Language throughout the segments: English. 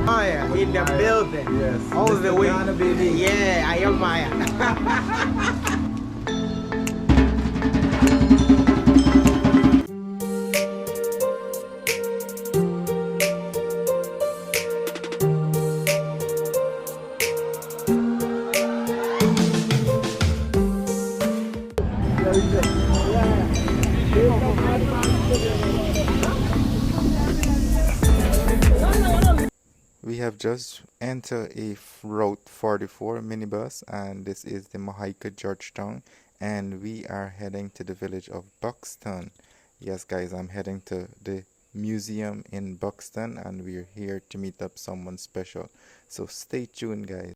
Maya in the building. Yes. All Mr. the way. Ghanababy. Yeah, I am Maya. We have just entered a Route 44 minibus, and this is the Mahaica Georgetown, and we are heading to the village of Buxton. Yes guys, I'm heading to the museum in Buxton, and we're here to meet up someone special, so stay tuned guys.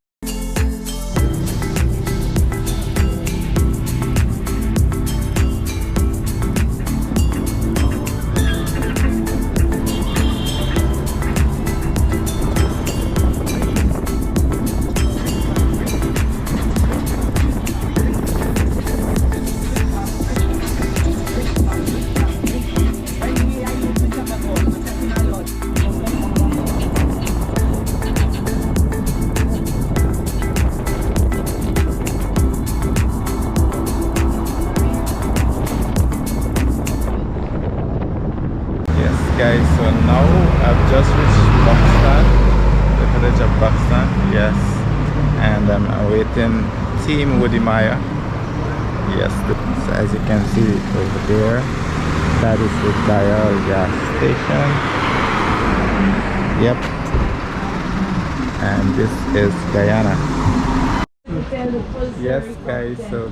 Guys, so now I've just reached Buxton, the village of Buxton, yes, and I'm awaiting Team Woody Maya. Yes, so as you can see over there, that is the Dial gas station. Yep, and this is Guyana. Yes guys, so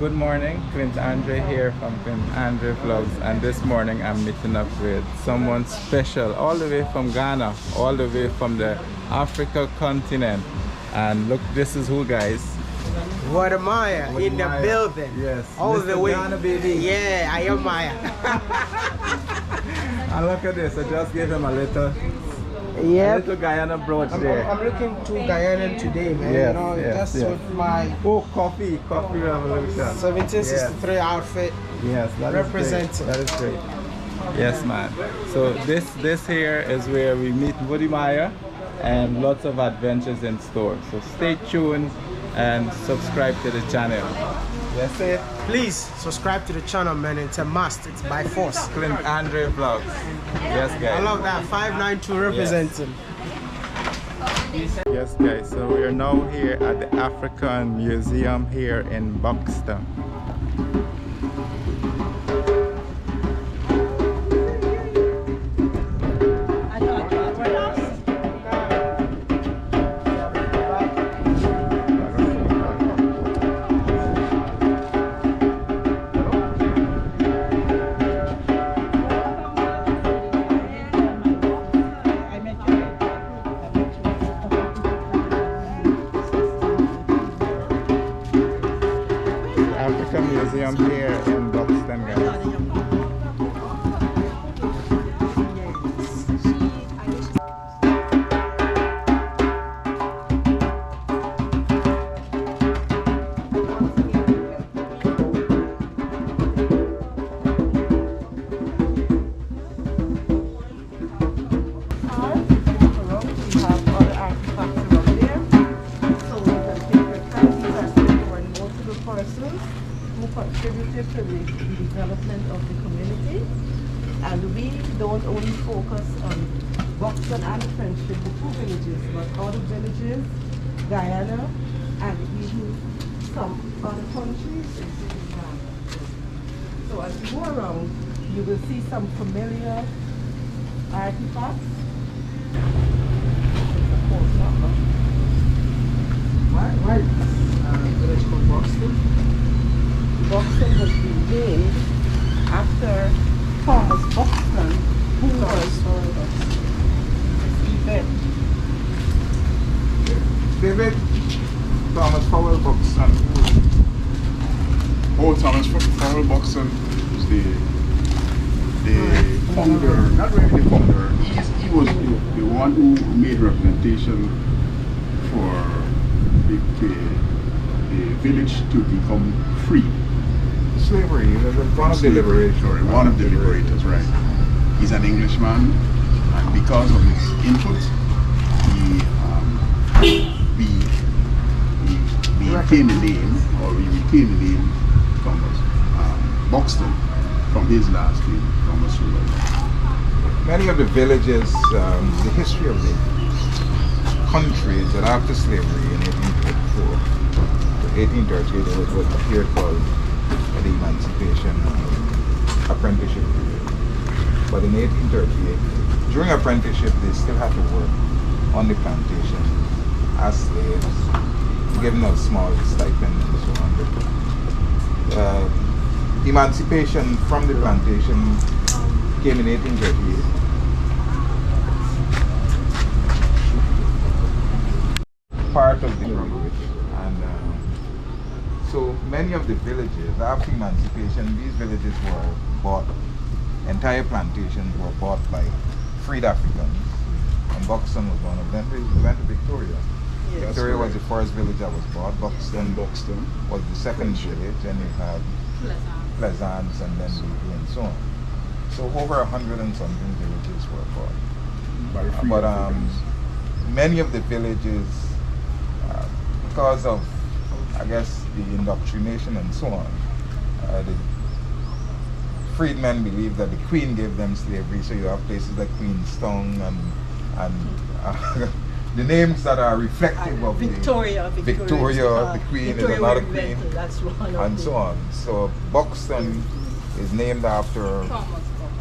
good morning, Clint Andre here from Clint Andre Vlogs, and this morning I'm meeting up with someone special all the way from Ghana, all the way from the Africa continent. And look, this is who guys? What Maya in the building. Yes. All Mr. the way. Ghanababy. Yeah, I am Maya. And look at this, I just gave him a little Guyana brooch there. I'm looking too Guyana today, man. Yes, you know, yes, just yes. with my Coffee revolution. 1763 outfit. Yes, that representing. is great. That is great. Yes, man. So this here is where we meet Woody Maya, and lots of adventures in store. So stay tuned and subscribe to the channel. Yes, it. Please subscribe to the channel, man. It's a must. It's by force. Clint Andre Vlogs. Yes, guys. I love that. 592 representing. Yes guys, so we are now here at the African Museum here in Buxton. African Museum here in Buxton, guys. Contributed to the development of the community, and we don't only focus on Buxton and Friendship, the two villages, but other villages, Guyana, and even some other countries. So as you go around, you will see some familiar artifacts. Why village called Buxton? Buxton has been named after Thomas Buxton, who was event. David Thomas Powell Buxton. Oh, Thomas Powell Buxton was the founder, not really the founder. He was the one who made representation for the village to become free. Slavery, one of the liberators. Sorry, one of the liberators, right. he's an Englishman, and because of his input, we retained the name, Thomas Buxton, from his last name, Thomas Ruler. Many of the villages, the history of the country is that after slavery in 1838, there was what appeared called the Emancipation Apprenticeship period. But in 1838, during apprenticeship, they still had to work on the plantation as slaves, given a small stipend and so on. Emancipation from the plantation came in 1838. Part of the language, and so many of the villages after emancipation, these villages were bought. Entire plantations were bought by freed Africans, and Buxton was one of them. We went to Victoria. Yes. Victoria was the first village that was bought. Buxton was the second village, and you had Pleasance and then Levy and so on. So over 100 and something villages were bought. But many of the villages, because of, I guess, the indoctrination and so on, the freedmen believed that the Queen gave them slavery, so you have places like Queenstown and the names that are reflective of Victoria, the Queen Victoria is another Queen, that's one and so on. So Buxton is named after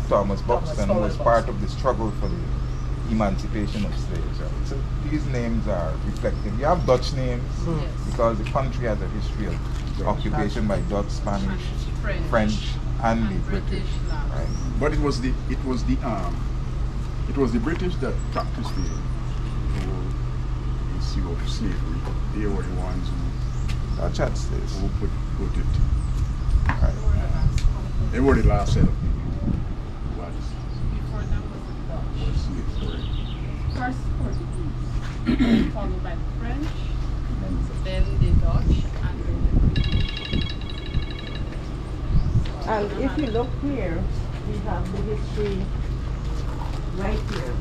Thomas Buxton, who was part of the struggle for the emancipation of slaves. Right? So these names are reflective. You have Dutch names because the country has a history of occupation by Dutch, Spanish, French, and the British. Right? But it was the British that practiced the whole issue of slavery. They were the ones Dutch had slaves. who put it. Right. They were the last set of people who had First Portuguese, followed by the French, then the Dutch, and then the British. And if you look here, we have the history right here.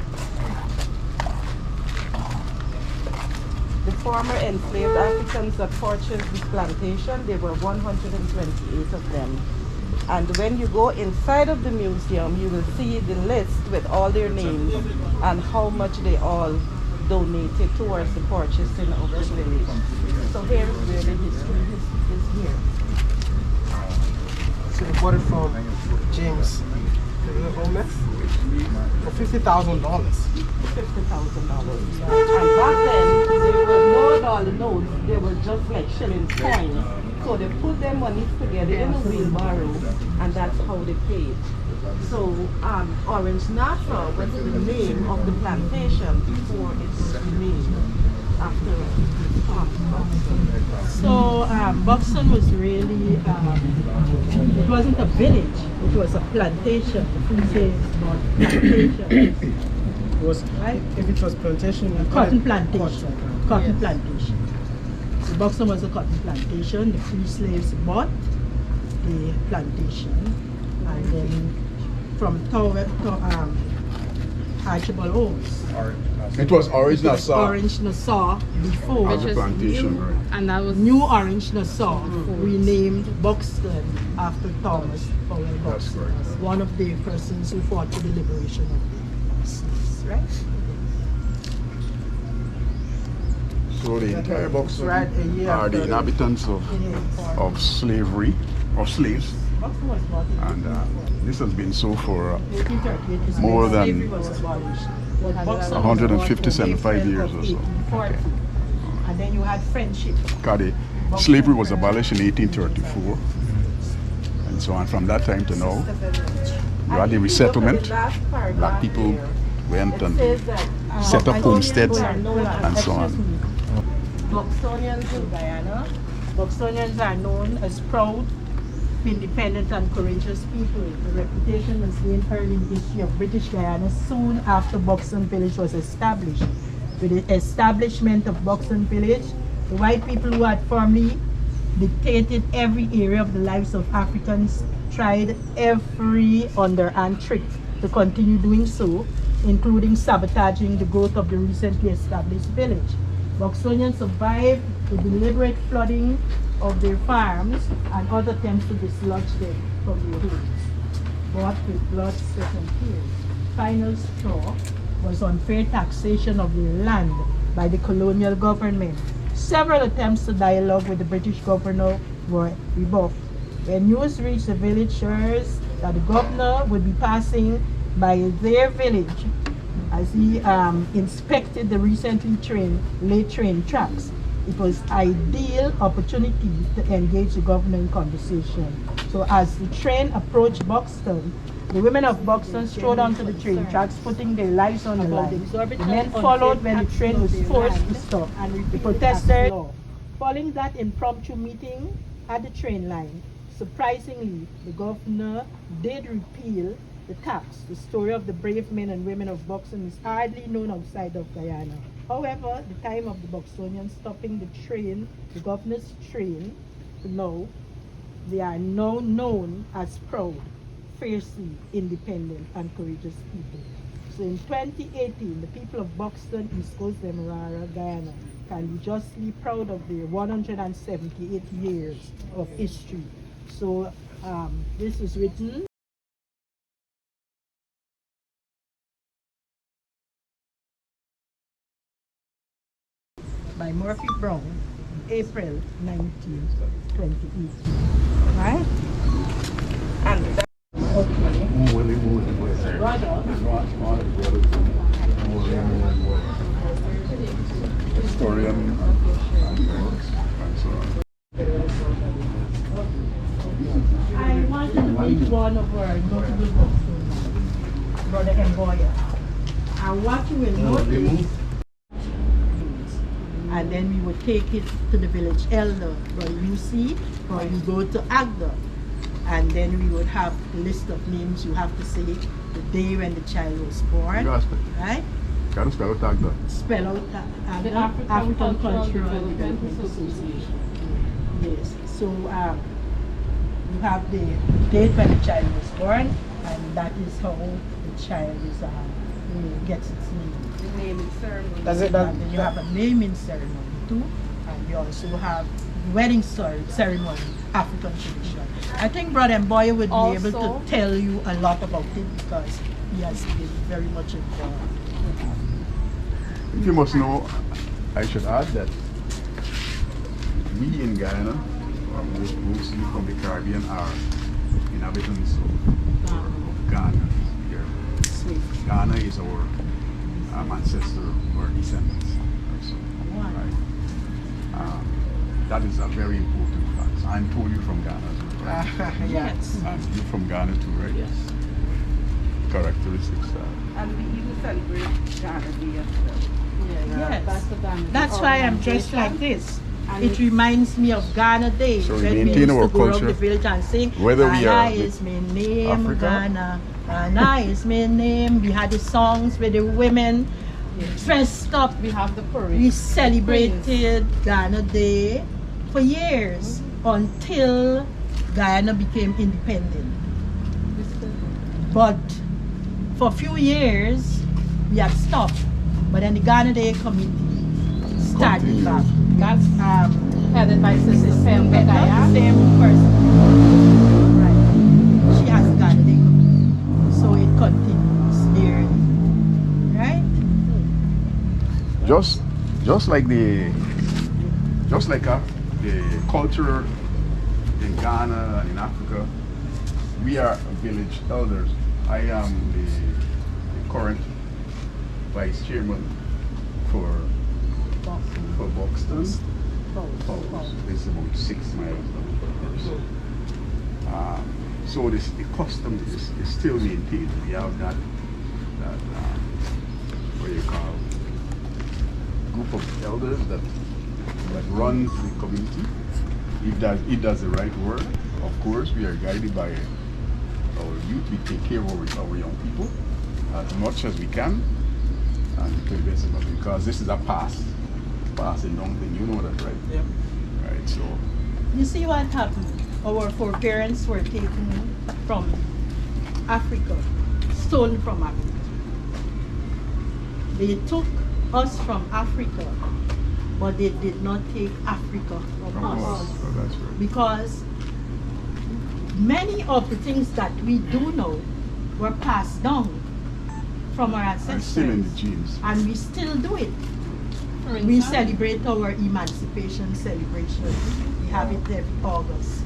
The former enslaved Africans that purchased this plantation, there were 128 of them. And when you go inside of the museum, you will see the list with all their names and how much they all donated towards the purchasing of the village. So here is where the history is here. So they bought it from James Gomez for $50,000. $50,000. And back then, there were no dollar notes, they were just like shillings coins. So they put their money together in a wheelbarrow, and that's how they paid. So Orange Nassau was the name of the plantation before it was renamed after Buxton. So Buxton was really, it wasn't a village, it was a plantation. Free slaves bought plantation. It was, Right? if it was plantation, you Cotton call it plantation. cotton. Cotton plantation. So Buxton was a cotton plantation. The free slaves bought the plantation, and then from Archibald Oaks. It was Orange Nassau Orange Nassau before. as a plantation, right? And that was New Orange Nassau renamed Buxton after Thomas Powell Buxton, one of the persons who fought for the liberation of the slaves, right? So the entire Buxton Right, a year are the after inhabitants of slavery, of slaves, Buxton was bought in and this has been so for 1838 is more when than slavery was abolished. But Buxton was 157 bought from years April or so. of 1840. And then you had friendship. slavery was abolished in 1834, and so on. From that time to now, you had the resettlement. Black people went and set up homesteads and so on. Buxtonians in Guyana. Buxtonians are known as proud, independent and courageous people. The reputation was gained early in the history of British Guiana soon after Buxton Village was established. With the establishment of Buxton Village, the white people who had formerly dictated every area of the lives of Africans tried every underhand trick to continue doing so, including sabotaging the growth of the recently established village. Buxtonians survived the deliberate flooding of their farms and other attempts to dislodge them from their homes, bought with blood, sweat, and tears. Final straw was unfair taxation of their land by the colonial government. Several attempts to dialogue with the British governor were rebuffed. When news reached the villagers that the governor would be passing by their village as he inspected the recently laid train tracks, it was ideal opportunity to engage the governor in conversation. So as the train approached Buxton, the women of Buxton strode onto the train tracks, putting their lives on the line. The men followed when the train was forced to stop. The protesters, following that impromptu meeting at the train line, surprisingly, the governor did repeal the tax. The story of the brave men and women of Buxton is hardly known outside of Guyana. However, the time of the Buxtonians stopping the train, the governor's train, they are now known as proud, fiercely independent and courageous people. So in 2018, the people of Buxton, East Coast Demerara, Guyana, can be justly proud of their 178 years of history. So this is written by Murphy Brown, April 1928. Right? And that, okay. Brother. Historian. I wanted to meet one of our notable Buxtonians, Brother Mboya. And what you will notice, and then we would take it to the village elder, Brother UC, or you go to Agda, and then we would have a list of names. You have to say the day when the child was born, right? Can you spell out Agda? Spell out Agda, The African Cultural Development Association. Yes, so you have the date when the child was born, and that is how the child is gets its name. The naming ceremony. Does it? And then you have a naming ceremony too, and you also have wedding ceremony, African tradition. I think Brother Mboya would be able to tell you a lot about it because he has been very much involved. If you must know, I should add that we in Guyana, mostly from the Caribbean, are inhabitants of Ghana here. Sweet. Ghana is our ancestor or descendants. Also, right? That is a very important fact. I'm totally from Ghana too, right? Yes. And you're from Ghana too, right? Yes. Characteristics. And we even celebrate Ghana Day as well. Yes. That's why I'm dressed like this. It reminds me of Ghana Day. So we when maintain we used our to go around culture, the village and sing, whether we Ghana are is my name, Africa. Ghana. Ghana is my name. We had the songs with the women dressed up. We have the parade. We celebrated Ghana Day for years until Guyana became independent. But for a few years, we had stopped. But then the Ghana Day Committee started back. That's headed by Sister Sam Not the Bedaya. same person. Right. She has Ghana Day Committee. So it continues there. Right? Just like the culture in Ghana and in Africa, we are village elders. I am the current vice chairman for Buxton. It's about 6 miles away. So the custom is still maintained. We have that what you call group of elders that runs the community. It does the right work. Of course, we are guided by our youth. We take care of our young people as much as we can, and to the best of it, because this is a passing down thing. You know that, right? Yep. Right. So You see what happened? Our foreparents were taken from Africa, stolen from Africa. They took us from Africa, but they did not take Africa from us. Oh, that's right. Because many of the things that we do know were passed down from our ancestors. And still in the genes. And we still do it. For We instance, celebrate our emancipation celebration. We have it every August.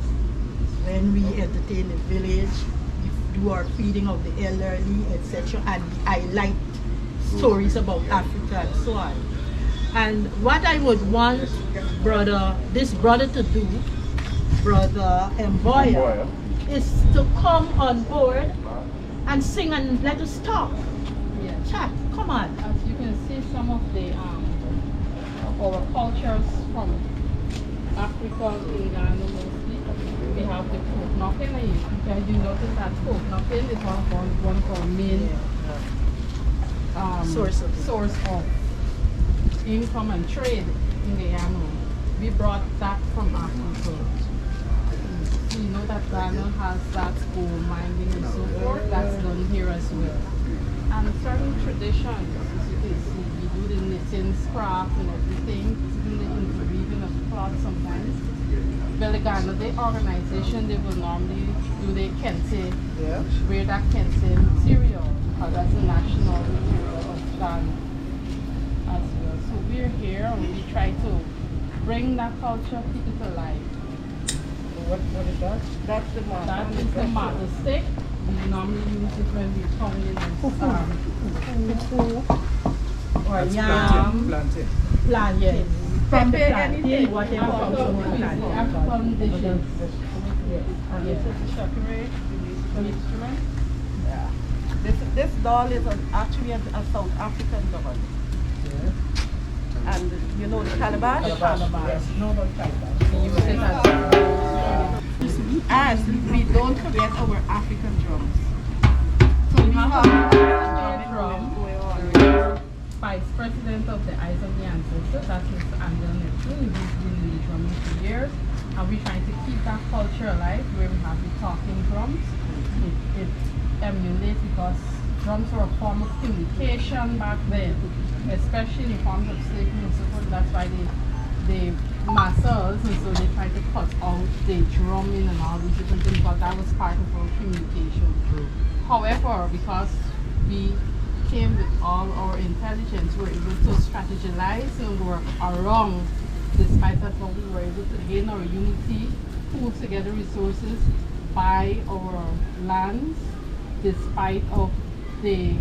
When we entertain the village, we do our feeding of the elderly, etc. And we highlight stories about Africa and so on. And what I would want this brother to do, Brother Mboya, is to come on board and sing and let us talk. yeah. Chat, come on. As you can see, some of the our cultures from Africa in Ghana mostly. We have the folk knocking, and you notice that folk knocking is one of our main Source of income and trade in Guyana. We brought that from Africa. So you know that Ghana has that gold mining and so forth. That's done here as well. And certain traditions, as you can see, we do the knitting, craft and everything, even the interweaving of cloth sometimes. Well, the Ghana Day organization, they will normally do the kente, wear that kente material, because that's the national material of Ghana as well. So we're here and we try to bring that culture, keep it alive. What is that? That's the mark. That is the mother stick. We normally use it when we're pounding fufu Or yam, Plantain. plantain. From the Pepper, plantain, anything. whatever comes from the plantain. African dishes. Yes. And this is the shakere, the instrument. This doll is actually a South African doll. And you know the calabash? Yes, no about calabash. We use it as And we don't forget our African drums. So we have a drum. Vice President of the Eyes of the Ancestors, that's Mr. Ghanababy. He's been in the drumming for years. And we're trying to keep that culture alive where we have the talking drums. It emulates because drums were a form of communication back then, especially in the forms of slavery and so forth. That's why they muscles, and so they try to cut out the drumming and all these different things, but that was part of our communication. However, because we came with all our intelligence, we were able to strategize and work around, despite that, we were able to gain our unity, pool together resources, buy our lands, despite of the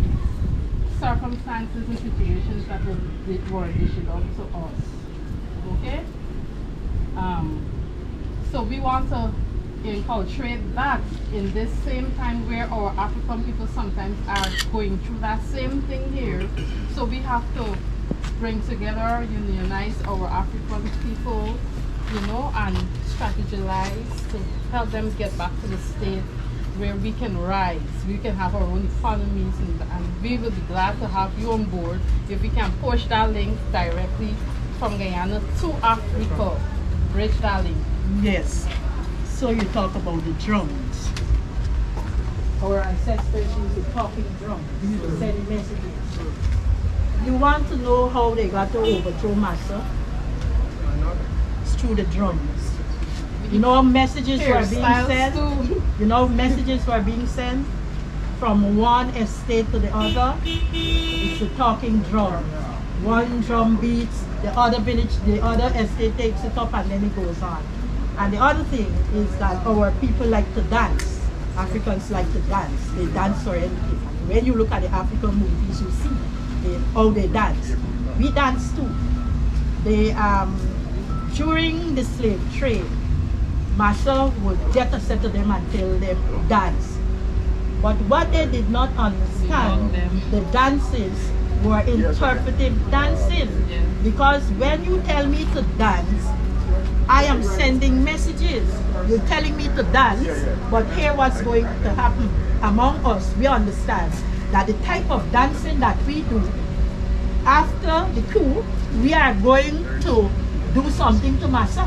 circumstances and situations that were issued up to us. Okay? So we want to inculcate that in this same time where our African people sometimes are going through that same thing here. So we have to bring together, unionize our African people, you know, and strategize to help them get back to the state where we can rise, we can have our own economies, and we will be glad to have you on board if we can push that link directly from Guyana to Africa. Bridge that link. Yes. So you talk about the drums. Our ancestors used the talking drum to send messages. You want to know how they got to overthrow Massa? It's through the drums. You know messages were being sent? You know messages were being sent from one estate to the other? It's the talking drum. One drum beats, the other village, the other estate takes it up, and then it goes on. And the other thing is that our people like to dance. Africans like to dance. They dance for anything. When you look at the African movies, you see how they dance. We dance too. During the slave trade, Massa would get a set of them and tell them dance. But what they did not understand, the dances were interpretive dances. Because when you tell me to dance, I am sending messages. You're telling me to dance, but here what's going to happen among us, we understand that the type of dancing that we do after the coup, we are going to do something to Massa.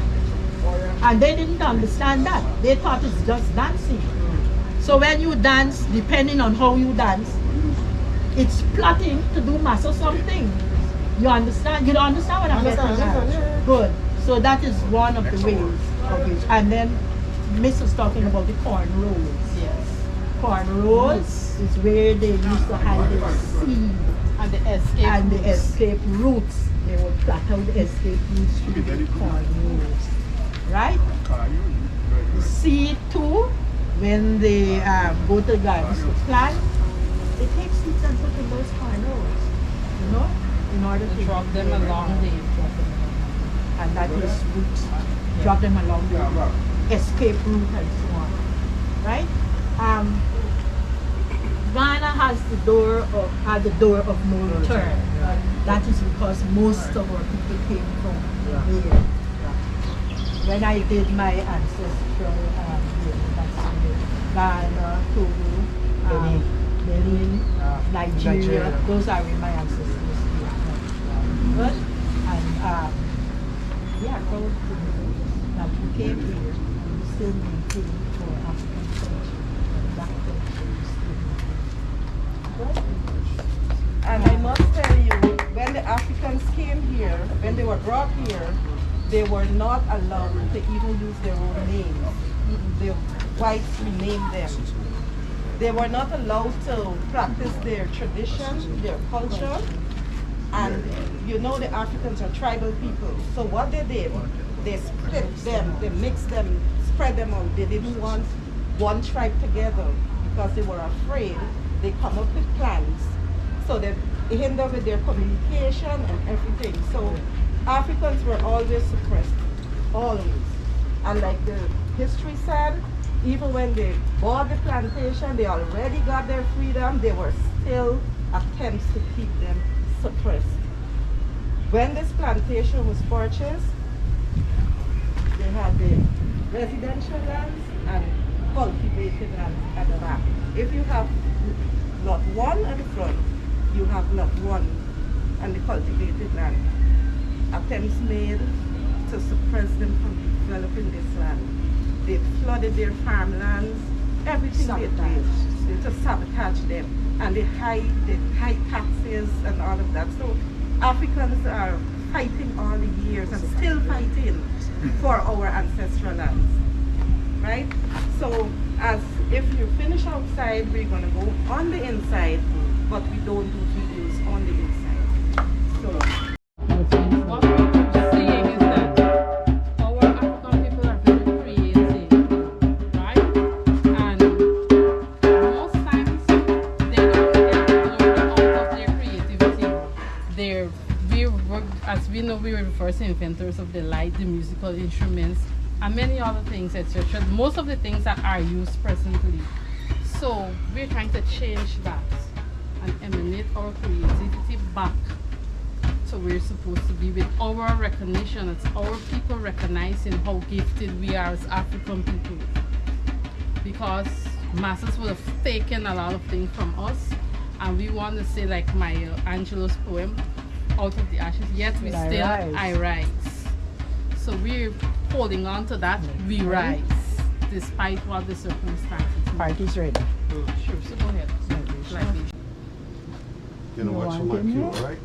And they didn't understand that. They thought it's just dancing. So when you dance, depending on how you dance, it's plotting to do mass or something. You understand? You don't understand what I'm getting at? Good. So that is one of the ways of it. And then Miss was talking about the corn rolls. Yes. Corn rolls is where they used to hide their seed And the escape roots. They would plat out the escape roots through the corn rolls. Right? The seed too, when they go to gardens to plant, they take seeds and put in those corn rolls. You know? In order to drop them along the and that is roots. Drop them along the escape route and so on. Right? Ghana has the door of no return. That is because most of our people came from there. When I did my ancestral Ghana, Togo, Benin, Nigeria, those are where my ancestors came. Good? And yeah, so that we came here and we still maintain our African culture, black culture. And I must tell you, when the Africans came here, when they were brought here, they were not allowed to even use their own names. The whites renamed them. They were not allowed to practice their tradition, their culture. And you know the Africans are tribal people. So what they did, they split them, they mixed them, spread them out. They didn't want one tribe together because they were afraid they come up with plans. So they hinder with their communication and everything. So Africans were always suppressed, always. And like the history said, even when they bought the plantation, they already got their freedom, there were still attempts to keep them suppressed. When this plantation was purchased, they had the residential lands and cultivated lands at the back. If you have lot 1 at the front, you have lot 1 and the cultivated land. Attempts made to suppress them from developing this land. They flooded their farmlands, everything they did to sabotage them. And they hide taxes and all of that. So Africans are fighting all the years and still fighting for our ancestral lands. Right? So as if you finish outside, we're gonna go on the inside, but we don't do videos on the inside. So what we're seeing is that our African people are very creative, right? And most times they don't learn out of their creativity. As we know, we were the first inventors of the light, the musical instruments, and many other things, etc. Most of the things that are used presently. So we're trying to change that and emanate our creativity back to where we're supposed to be with our recognition. It's our people recognizing how gifted we are as African people. Because masses would have taken a lot of things from us, and we want to say, like Maya Angelou's poem, out of the ashes, yet we still I rise. So we're holding on to that, we rise, despite what the circumstances. Party's ready. Sure, so go ahead. You know what's for my cue, all right?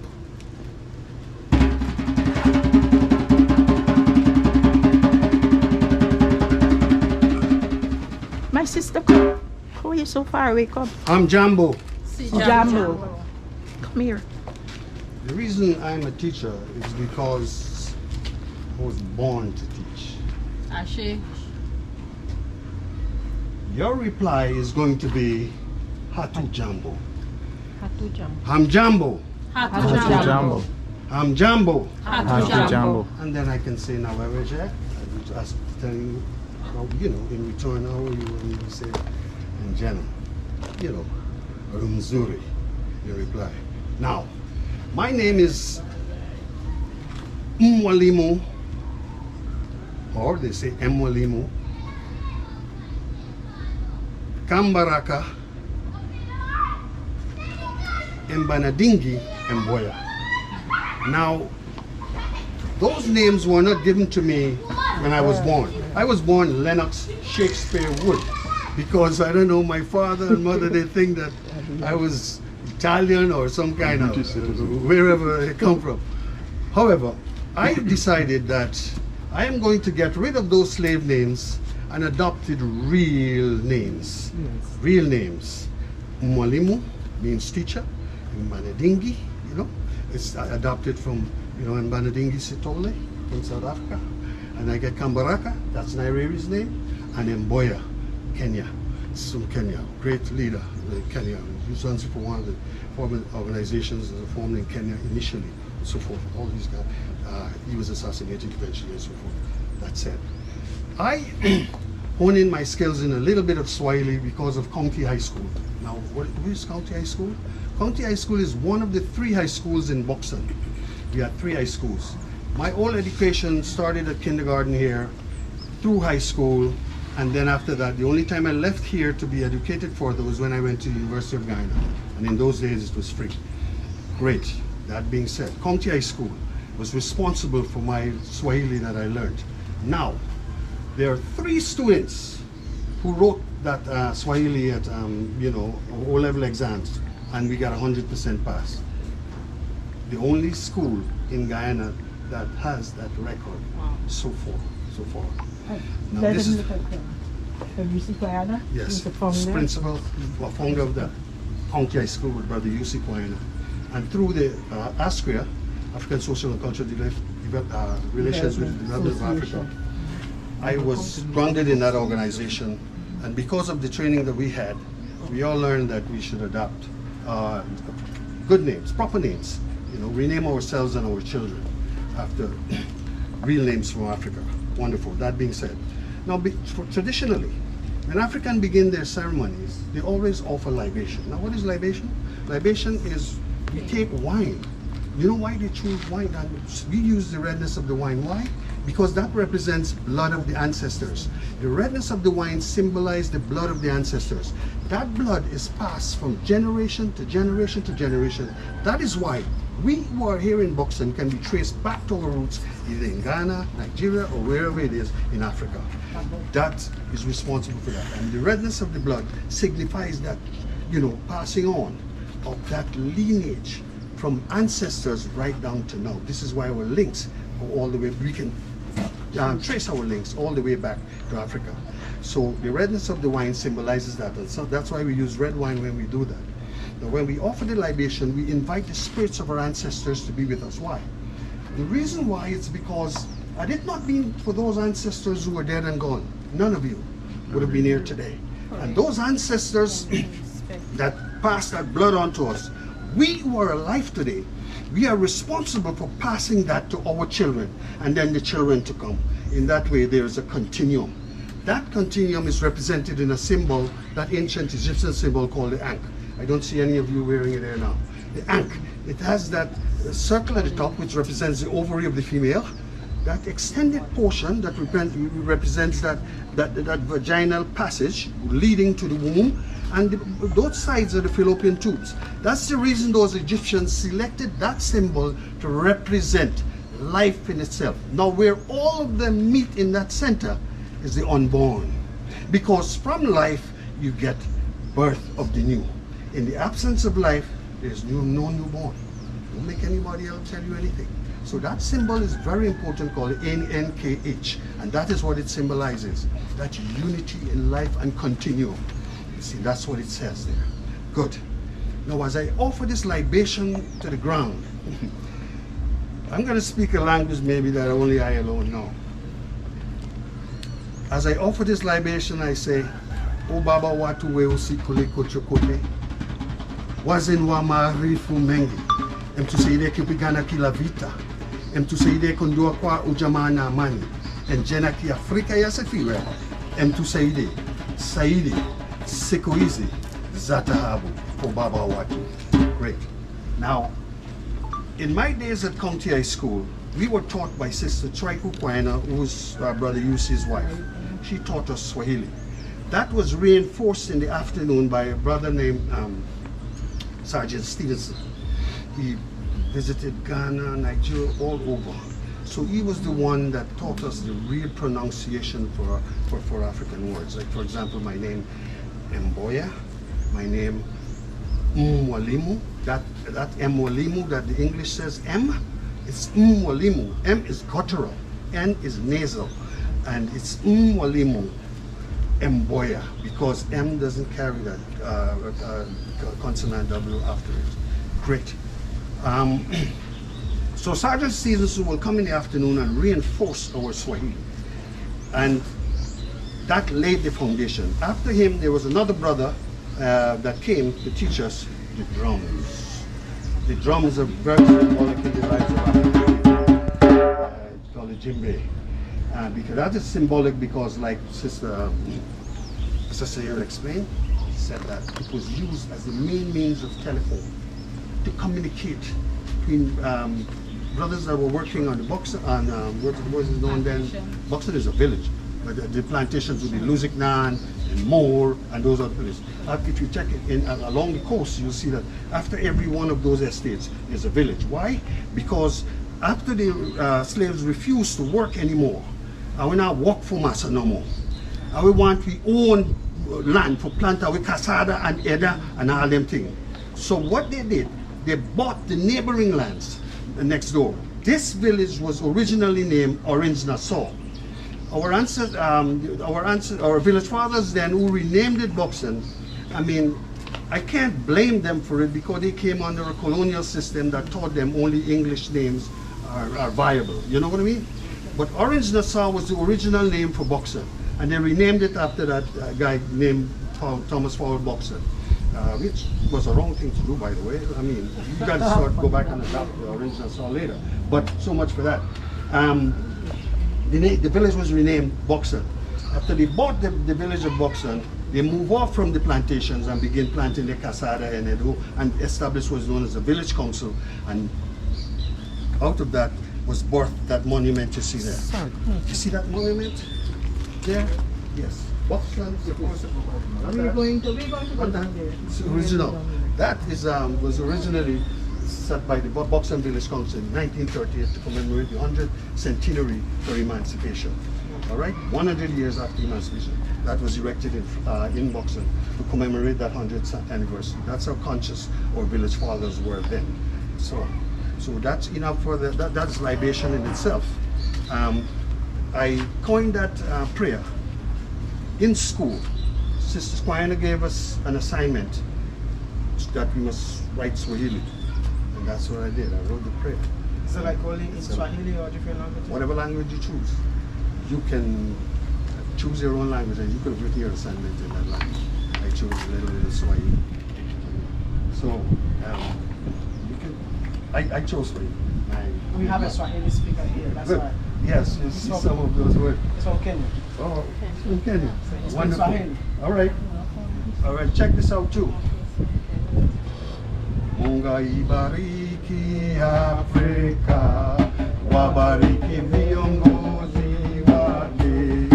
My sister, come. How are you so far away? Come. I'm Jambo. Jambo. Come here. The reason I'm a teacher is because I was born to teach. Ashe. Your reply is going to be Hatu Jambo. Hatu Jambo. I'm Jambo. Hatu Jambo. I'm Jambo. Hatu Jambo. And then I can say Nawareje. I would ask to tell you, how, you know, in return, how are you? And you say, and Jenna, you know, Rumzuri, you reply. Now, my name is Mwalimu, or they say Mwalimu, Kambaraka, Mbanadingi, Mboya. Now, those names were not given to me when I was born. I was born Lennox Shakespeare Wood, because I don't know, my father and mother, they think that I was Italian or some kind of British citizen. wherever they come from. However, I decided that I am going to get rid of those slave names and adopted real names. Yes. Real names. Mwalimu means teacher. Mbanadingi, you know, it's adopted from, you know, Mbanadingi Sitole from South Africa. And I get Kambaraka, that's Nairi's name, and Mboya, Kenya. It's from Kenya, great leader in Kenya. He was responsible for one of the former organizations that were formed in Kenya initially, and so forth. All these guys, he was assassinated eventually, and so forth. That said, I hone in my skills in a little bit of Swahili because of County High School. Now, what is County High School? County High School is one of the 3 high schools in Buxton. We had 3 high schools. My whole education started at kindergarten here, through high school, and then after that, the only time I left here to be educated further was when I went to the University of Guyana. And in those days, it was free. Great. That being said, County High School was responsible for my Swahili that I learned. Now, there are 3 students who wrote that Swahili at, you know, O-level exams, and we got 100% pass. The only school in Guyana that has that record so far. Now, Let this him is, look at UC Guyana. yes, He's the founder. principal, founder of the County High School with Brother UC Guyana. And through the ASCRIA, African Social and Cultural Relations with the Development of Africa, I was grounded in that organization. And because of the training that we had, we all learned that we should adopt good names, proper names, you know, rename ourselves and our children after real names from Africa. Wonderful. That being said, now traditionally, when Africans begin their ceremonies, they always offer libation. Now, what is libation? Libation is we take wine. You know why they choose wine? And we use the redness of the wine. Why? Because that represents blood of the ancestors. The redness of the wine symbolizes the blood of the ancestors. That blood is passed from generation to generation to generation. That is why we who are here in Buxton can be traced back to our roots, either in Ghana, Nigeria, or wherever it is in Africa. That is responsible for that. And the redness of the blood signifies that, you know, passing on of that lineage from ancestors right down to now. This is why our links go all the way, we can trace our links all the way back to Africa. So the redness of the wine symbolizes that, and so that's why we use red wine when we do that. Now, when we offer the libation, we invite the spirits of our ancestors to be with us. Why? The reason why is because had it not been for those ancestors who were dead and gone, none of you would have been here today. And those ancestors that passed that blood on to us, we who are alive today, we are responsible for passing that to our children and then the children to come. In that way, there is a continuum. That continuum is represented in a symbol, that ancient Egyptian symbol called the Ankh. I don't see any of you wearing it there now. The Ankh, it has that circle at the top which represents the ovary of the female. That extended portion that represents that vaginal passage leading to the womb, and those sides are the fallopian tubes. That's the reason those Egyptians selected that symbol to represent life in itself. Now, where all of them meet in that center is the unborn, because from life you get birth of the new. In the absence of life, there's no newborn. Don't make anybody else tell you anything. So that symbol is very important, called NNKH, and that is what it symbolizes, that unity in life and continuum. You see, that's what it says there. Good. Now, as I offer this libation to the ground, I'm going to speak a language maybe that only I alone know. As I offer this libation, I say, O Baba watu weusi kuliko chokote, wazin wa maarifu mengi, mtusaidie kupigana kila vita, mtusaidie kundua kwa ujamaa na amani, njena kiafrika yasifiwe, mtusaidie saidi siku hizi za taabu, O Baba watu. Great. Now, in my days at County High School, we were taught by Sister Triku Kwana, who was Brother Yusi's wife. She taught us Swahili. That was reinforced in the afternoon by a brother named Sergeant Stevenson. He visited Ghana, Nigeria, all over. So he was the one that taught us the real pronunciation for African words. Like, for example, my name Mboya, my name Mwalimu, that Mwalimu that the English says M, it's Mwalimu. M is guttural, N is nasal, and it's Mwalimu Mboya, because M doesn't carry that consonant W after it. Great. So Sergeant Stevenson will come in the afternoon and reinforce our Swahili. And that laid the foundation. After him, there was another brother that came to teach us the drums. The drums are very symbolic in the lives of Africa. It's called the djembe. Because that is symbolic because, like Sister here explained, he said that it was used as the main means of telephone to communicate between brothers that were working on the Buxton, on what was it known then? Buxton is a village, but the plantations would be Lusignan and Moore and those other places. If you check it along the coast, you'll see that after every one of those estates is a village. Why? Because after the slaves refused to work anymore, I will not work for massa no more. I will want we own land for planter with Casada and Eda and all them things. So what they did, they bought the neighboring lands next door. This village was originally named Orange Nassau. Our village fathers then, who renamed it Buxton, I mean, I can't blame them for it because they came under a colonial system that taught them only English names are viable. You know what I mean? But Orange Nassau was the original name for Buxton, and they renamed it after that guy named Thomas Fowler Buxton. Which was a wrong thing to do, by the way. I mean, you got to go back and adopt the Orange Nassau later. But so much for that. The village was renamed Buxton. After they bought the village of Buxton, they moved off from the plantations and began planting the Casada and Edo and established what was known as the village council. And out of that was birthed that monument you see there. You see that monument there? Yes. Buxton. We're going to go down there. It's original. That is was originally set by the Buxton Village Council in 1938 to commemorate the 100th centenary for emancipation. All right, 100 years after emancipation, that was erected in Buxton to commemorate that 100th anniversary. That's how conscious our village fathers were then. So that's enough for that's libation in itself. I coined that prayer in school. Sister Guyana gave us an assignment that we must write Swahili, and that's what I did. I wrote the prayer. Is it like only in Swahili or different languages? Whatever language you choose. You can choose your own language, and you could have written your assignment in that language. I chose a little bit of Swahili. So, you can, I chose Swahili. We have a Swahili speaker here, that's Good. why. Yes, you see some of those words. It's from Kenya. Oh, it's from Kenya. So Wonderful. Swahili. All right. All right, check this out too. Munga ibariki Afrika, wabariki viongozi wake,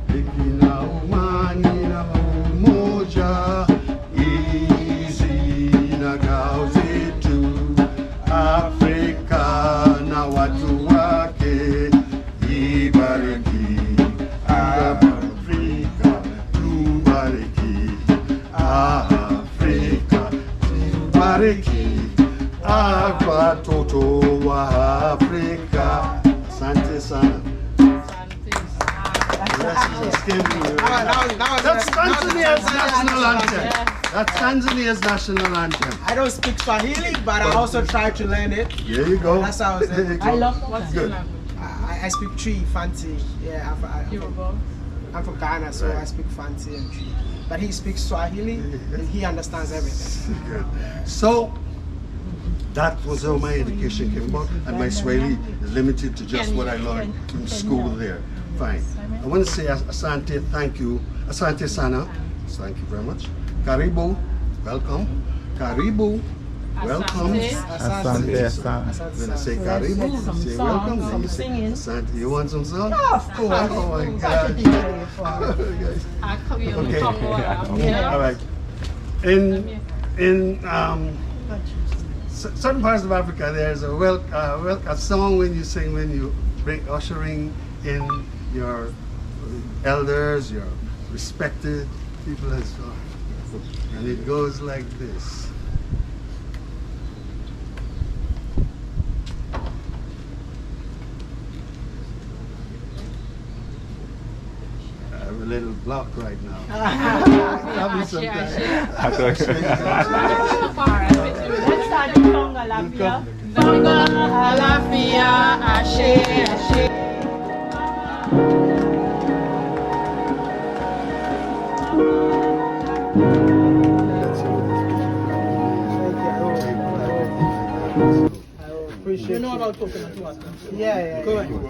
ikina umani na umoja, izi na ngao zetu, Afrika na watu wake, ibariki Afrika, tubariki Afrika, tubariki watoto wa Afrika. Asante sana. That's Tanzania's national anthem. That's Tanzania's national anthem. I don't speak Swahili, but I also try to learn it. There you go. That's how I love What's your Good. language? I speak Tree, Fancy. Yeah, I'm from Ghana, so I speak Fancy and Tree. But he speaks Swahili, and he understands everything. Good. So, that was how my education came about, and my Swahili is limited to just what I learned in school there. Fine. I want to say Asante, thank you. Asante sana, thank you very much. Karibu, welcome. Karibu, welcome. Asante, asante. When I say Karibu, you say welcome. Then you say Asante. You want some song? Of course. Oh my God. Okay. All right. In certain parts of Africa, there's a song when you sing when you bring ushering in your elders, your respected people as well, and it goes like this. a little block right now. Tell me sometime. Let's start the song, Alafia. Alafia, Ashe, Ashe. I appreciate You know about coconut water? Yeah. Go ahead.